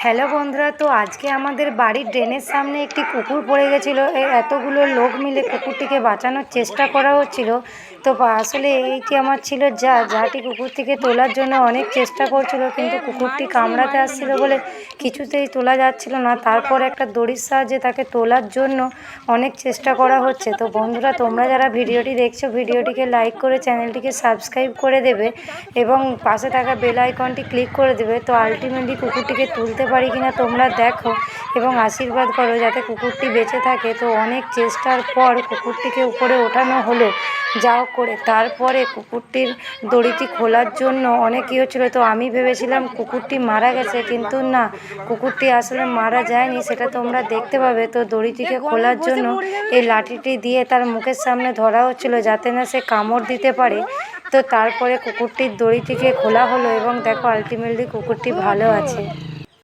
Hello বন্ধুরা, তো আজকে আমাদের বাড়ির ড্রেনের সামনে একটি কুকুর পড়ে গেছিলো। এতগুলো লোক মিলে কুকুরটিকে বাঁচানোর চেষ্টা করা হচ্ছিল। তো আসলে এইটি আমার ছিল যাটি কুকুরটিকে তোলার জন্য অনেক চেষ্টা করছিল, কিন্তু কুকুরটি কামড়াতে আসছিল বলে কিছুতেই তোলা যাচ্ছিল না। তারপর একটা দড়ির সাহায্যে তাকে তোলার জন্য অনেক চেষ্টা করা হচ্ছে। তো বন্ধুরা, তোমরা যারা ভিডিওটি দেখছো, ভিডিওটিকে লাইক করে চ্যানেলটিকে সাবস্ক্রাইব করে দেবে এবং পাশে থাকা বেল আইকনটি ক্লিক করে দেবে। তো আলটিমেটলি কুকুরটিকে তুলতে পারি কিনা তোমরা দেখো এবং আশীর্বাদ করো যাতে কুকুরটি বেঁচে থাকে। তো অনেক চেষ্টার পর কুকুরটিকে উপরে ওঠানো হলো যা হোক করে। তারপরে কুকুরটির দড়িটি খোলার জন্য অনেক হচ্ছিলো। তো আমি ভেবেছিলাম কুকুরটি মারা গেছে, কিন্তু না, কুকুরটি আসলে মারা যায়নি, সেটা তোমরা দেখতে পাবে। তো দড়িটিকে খোলার জন্য এই লাঠিটি দিয়ে তার মুখের সামনে ধরা হচ্ছিল যাতে না সে কামড় দিতে পারে। তো তারপরে কুকুরটির দড়িটিকে খোলা হলো এবং দেখো আলটিমেটলি কুকুরটি ভালো আছে।